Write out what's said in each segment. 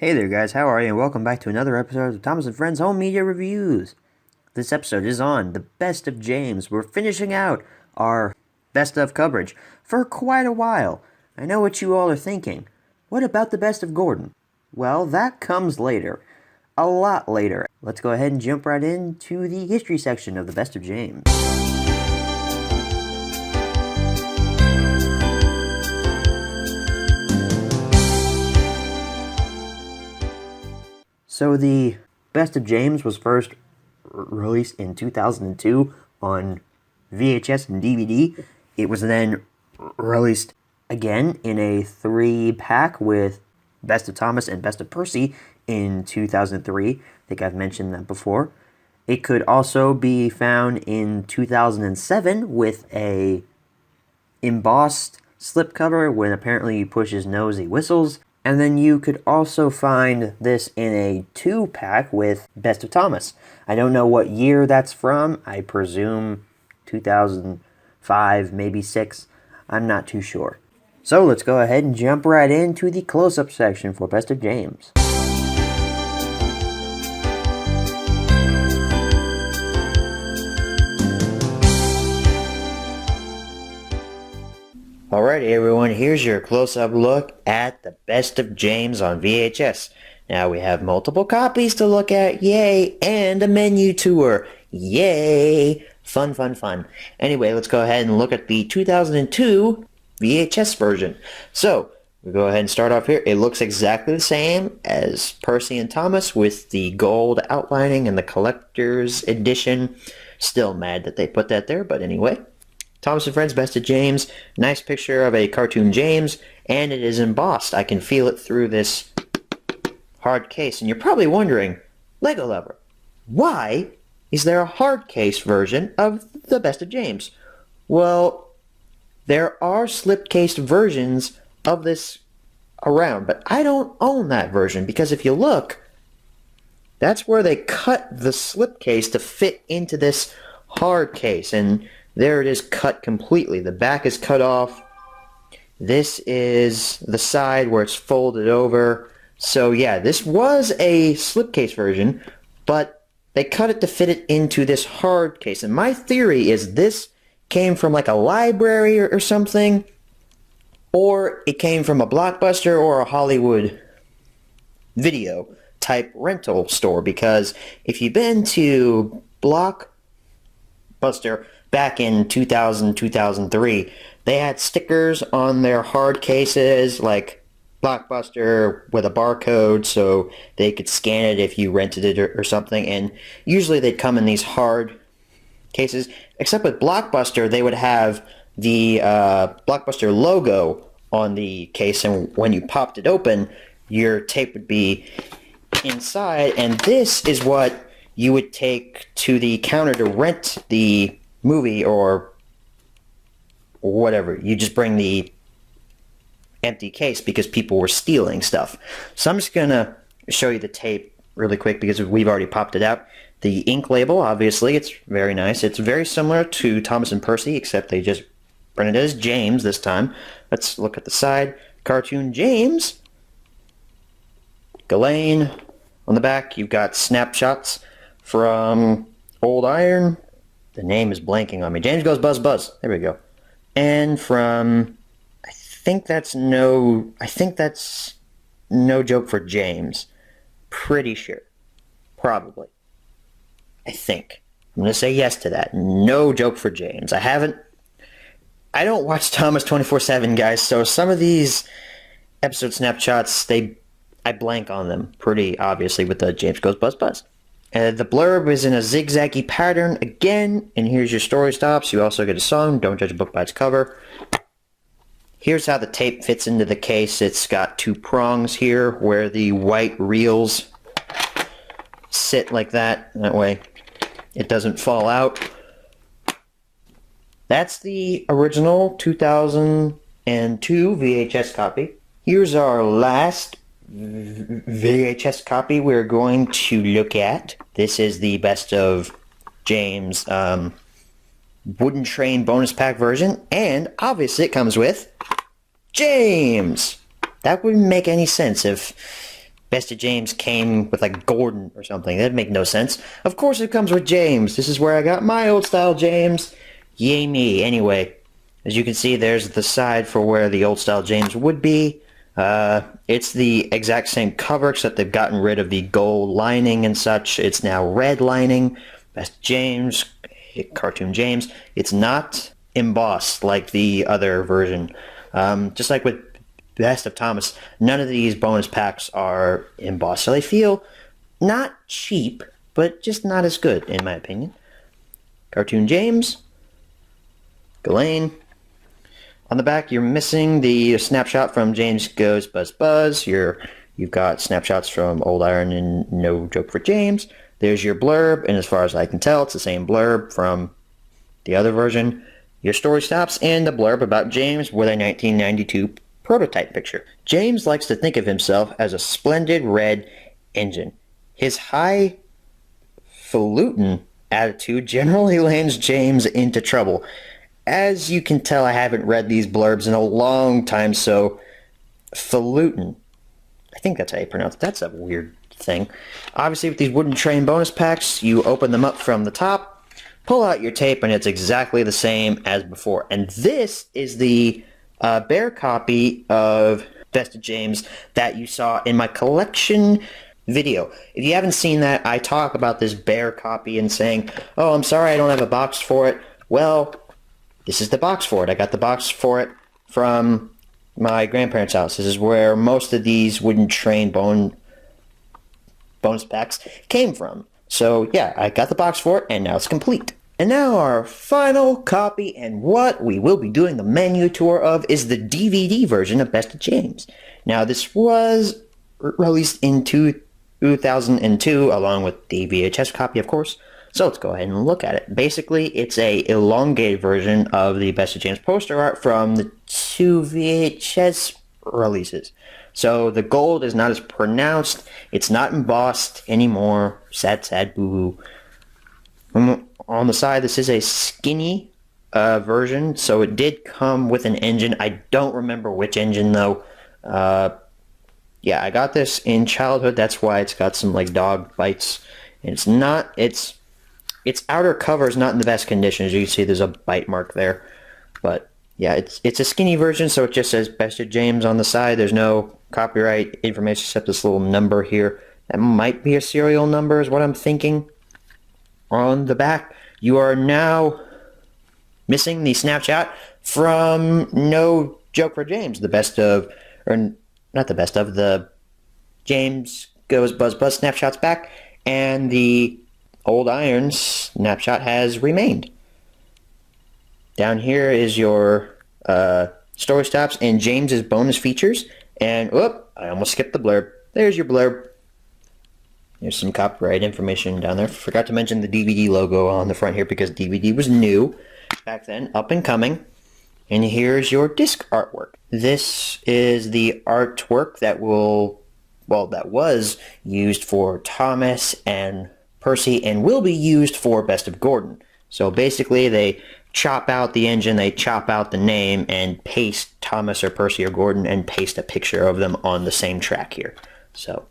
Hey there guys, how are you? And welcome back to another episode of Thomas and Friends Home Media Reviews. This episode is on the Best of James. We're finishing out our Best of coverage for quite a while. I know what you all are thinking. What about the Best of Gordon? Well, that comes later. A lot later. Let's go ahead and jump right into the history section of the Best of James. So the Best of James was first released in 2002 on VHS and DVD. It was then released again in a 3-pack with Best of Thomas and Best of Percy in 2003. I think I've mentioned that before. It could also be found in 2007 with a embossed slipcover when apparently he pushes nose, he whistles. And then you could also find this in a 2-pack with Best of Thomas. I don't know what year that's from. I presume 2005, maybe 6. I'm not too sure. So let's go ahead and jump right into the close-up section for Best of James. Alrighty everyone, here's your close-up look at the Best of James on VHS. Now we have multiple copies to look at, yay, and a menu tour, yay! Fun, fun, fun. Anyway, let's go ahead and look at the 2002 VHS version. So, we'll go ahead and start off here. It looks exactly the same as Percy and Thomas with the gold outlining and the collector's edition. Still mad that they put that there, but anyway. Thomas and Friends, Best of James, nice picture of a cartoon James, and it is embossed. I can feel it through this hard case, and you're probably wondering, Lego Lover, why is there a hard case version of the Best of James? Well, there are slip-cased versions of this around, but I don't own that version, because if you look, that's where they cut the slipcase to fit into this hard case, and there it is cut completely. The back is cut off. This is the side where it's folded over. So yeah, this was a slipcase version, but they cut it to fit it into this hard case. And my theory is this came from like a library or something, or it came from a Blockbuster or a Hollywood video type rental store. Because if you've been to Blockbuster back in 2000, 2003, they had stickers on their hard cases, like Blockbuster with a barcode, so they could scan it if you rented it or something, and usually they'd come in these hard cases, except with Blockbuster, they would have the Blockbuster logo on the case, and when you popped it open, your tape would be inside, and this is what you would take to the counter to rent the movie or whatever. You just bring the empty case because people were stealing stuff. So I'm just gonna show you the tape really quick because we've already popped it out. The ink label, obviously, it's very nice. It's very similar to Thomas and Percy, except they just printed it as James this time. Let's look at the side. Cartoon James. Ghislaine. On the back, you've got snapshots from Old Iron. The name is blanking on me. James Goes Buzz Buzz. There we go. And from, I think that's no joke for James. Pretty sure. Probably. I think. I'm going to say yes to that. No joke for James. I don't watch Thomas 24/7, guys, so some of these episode snapshots, I blank on them pretty obviously with the James Goes Buzz Buzz. The blurb is in a zigzaggy pattern again, and here's your story stops. You also get a song, Don't Judge a Book by Its Cover. Here's how the tape fits into the case. It's got 2 prongs here where the white reels sit like that. That way it doesn't fall out. That's the original 2002 VHS copy. Here's our last VHS copy we're going to look at. This is the Best of James Wooden Train bonus pack version, and obviously it comes with James. That wouldn't make any sense if Best of James came with like Gordon or something. That'd make no sense. Of course it comes with James. This is where I got my old style James. Yay me. Anyway, as you can see, there's the side for where the old style James would be. It's the exact same cover, except they've gotten rid of the gold lining and such. It's now red lining. Best James, cartoon James. It's not embossed like the other version. Just like with Best of Thomas, none of these bonus packs are embossed, so they feel not cheap, but just not as good, in my opinion. Cartoon James, Ghislaine. On the back, you're missing the snapshot from James Goes Buzz Buzz. You've got snapshots from Old Iron and No Joke for James. There's your blurb, and as far as I can tell, it's the same blurb from the other version. Your story stops, and the blurb about James with a 1992 prototype picture. James likes to think of himself as a splendid red engine. His highfalutin attitude generally lands James into trouble. As you can tell, I haven't read these blurbs in a long time, so falutin. I think that's how you pronounce it. That's a weird thing. Obviously, with these wooden train bonus packs, you open them up from the top, pull out your tape, and it's exactly the same as before. And this is the bare copy of Best of James that you saw in my collection video. If you haven't seen that, I talk about this bare copy and saying, oh, I'm sorry I don't have a box for it. Well, this is the box for it. I got the box for it from my grandparents' house. This is where most of these wooden train bonus packs came from. So yeah, I got the box for it, and now it's complete. And now our final copy, and what we will be doing the menu tour of, is the DVD version of Best of James. Now this was released in 2002, along with the VHS copy, of course. So let's go ahead and look at it. Basically, it's a elongated version of the Best of James poster art from the 2 VHS releases. So the gold is not as pronounced. It's not embossed anymore. Sad, sad, boo-hoo. On the side, this is a skinny version, so it did come with an engine. I don't remember which engine, though. Yeah, I got this in childhood. That's why it's got some, like, dog bites. And it's not, its outer cover is not in the best condition. As you can see, there's a bite mark there. But, yeah, it's a skinny version, so it just says Best of James on the side. There's no copyright information except this little number here. That might be a serial number is what I'm thinking. On the back, you are now missing the snapshot from No Joke for James, the best of, or not the best of, the James Goes Buzz Buzz snapshot's back, and the Old Iron snapshot has remained. Down here is your story stops and James's bonus features, and whoop, I almost skipped the blurb. There's your blurb. There's some copyright information down there. Forgot to mention the DVD logo on the front here because DVD was new back then, up and coming. And here's your disc artwork. This is the artwork that that was used for Thomas and Percy and will be used for Best of Gordon. So basically they chop out the engine, they chop out the name, and paste Thomas or Percy or Gordon and paste a picture of them on the same track here. So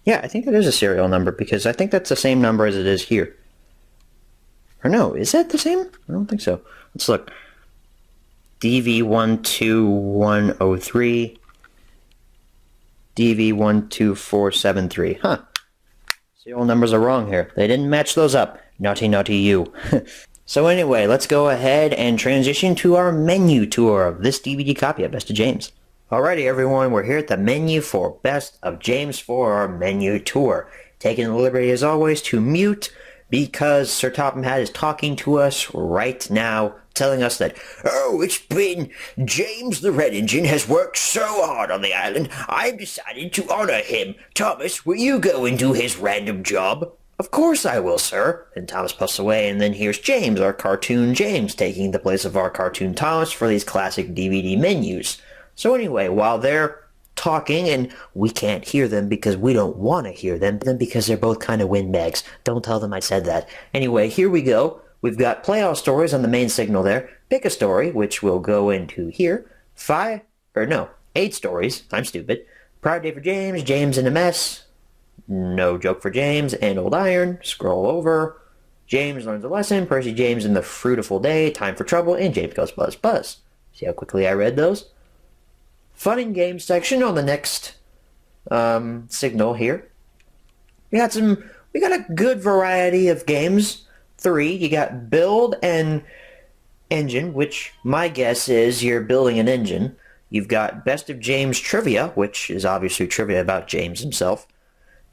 yeah, I think that is a serial number because I think that's the same number as it is here. Or no, is that the same? I don't think so. Let's look. DV12103, DV12473. Huh. Serial numbers are wrong here. They didn't match those up. Naughty, naughty you. So anyway, let's go ahead and transition to our menu tour of this DVD copy of Best of James. Alrighty everyone, we're here at the menu for Best of James for our menu tour. Taking the liberty as always to mute because Sir Topham Hatt is talking to us right now, telling us that, oh, it's been James the Red Engine has worked so hard on the island, I've decided to honor him. Thomas, will you go and do his random job? Of course I will, sir. And Thomas puffs away, and then here's James, our cartoon James, taking the place of our cartoon Thomas for these classic DVD menus. So anyway, while they're talking, and we can't hear them because we don't want to hear them, because they're both kind of windbags. Don't tell them I said that. Anyway, here we go. We've got playoff stories on the main signal there. Pick a story, which we'll go into here. 8 stories. I'm stupid. Proud Day for James, James in a Mess, No Joke for James and Old Iron. Scroll over. James Learns a Lesson. Percy James and the Fruitful Day. Time for Trouble. And James Goes Buzz Buzz. See how quickly I read those? Fun and games section on the next signal here. We got a good variety of games. 3. You got Build and Engine, which my guess is you're building an engine. You've got Best of James Trivia, which is obviously trivia about James himself.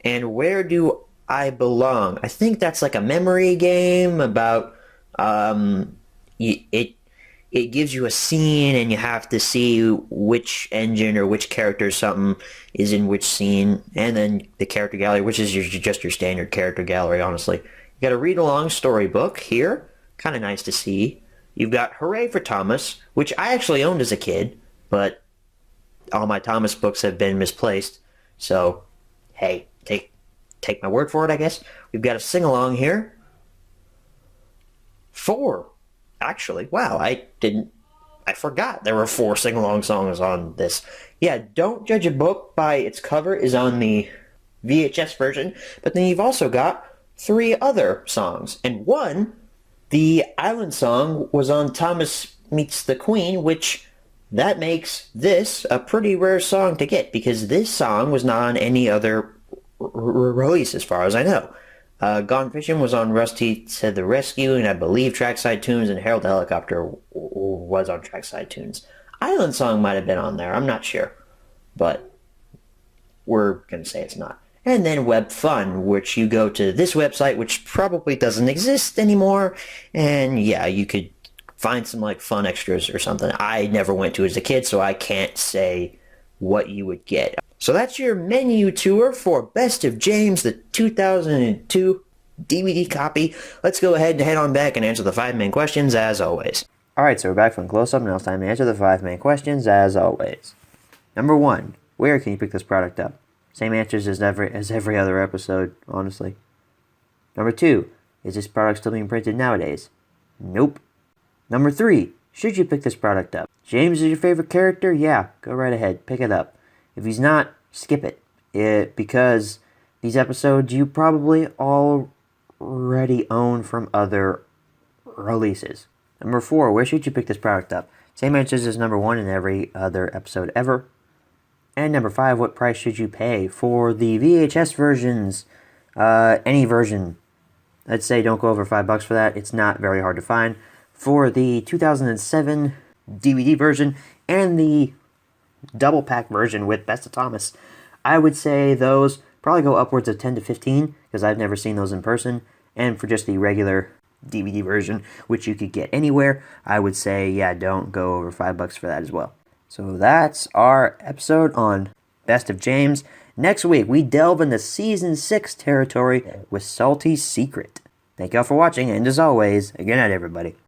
And Where Do I Belong? I think that's like a memory game about it gives you a scene and you have to see which engine or which character something is in which scene, and then the character gallery, which is just your standard character gallery, honestly. You got a read-along storybook here. Kind of nice to see. You've got Hooray for Thomas, which I actually owned as a kid, but all my Thomas books have been misplaced. So, hey, take my word for it, I guess. We've got a sing-along here. 4. Actually, wow, I forgot there were 4 sing-along songs on this. Yeah, Don't Judge a Book by its cover is on the VHS version, but then you've also got 3 other songs. And one, the Island Song, was on Thomas Meets the Queen, which that makes this a pretty rare song to get, because this song was not on any other release as far as I know. Gone Fishing was on Rusty to the Rescue, and I believe Trackside Tunes and Harold the Helicopter was on Trackside Tunes. Island Song might have been on there, I'm not sure. But we're going to say it's not. And then Web Fun, which you go to this website, which probably doesn't exist anymore. And yeah, you could find some like fun extras or something. I never went to as a kid, so I can't say what you would get. So that's your menu tour for Best of James, the 2002 DVD copy. Let's go ahead and head on back and answer the 5 main questions as always. Alright, so we're back from Close Up. Now it's time to answer the 5 main questions as always. Number 1, where can you pick this product up? Same answers as every other episode, honestly. Number 2, is this product still being printed nowadays? Nope. Number 3, should you pick this product up? James is your favorite character? Yeah, go right ahead, pick it up. If he's not, skip it. Because these episodes you probably already own from other releases. Number 4, where should you pick this product up? Same answers as number 1 in every other episode ever. And number 5, what price should you pay for the VHS versions? Any version. I'd say don't go over $5 for that. It's not very hard to find. For the 2007 DVD version and the double pack version with Best of Thomas, I would say those probably go upwards of 10 to 15 because I've never seen those in person. And for just the regular DVD version, which you could get anywhere, I would say, yeah, don't go over $5 for that as well. So that's our episode on Best of James. Next week, we delve into Season 6 territory with Salty's Secret. Thank y'all for watching, and as always, good night, everybody.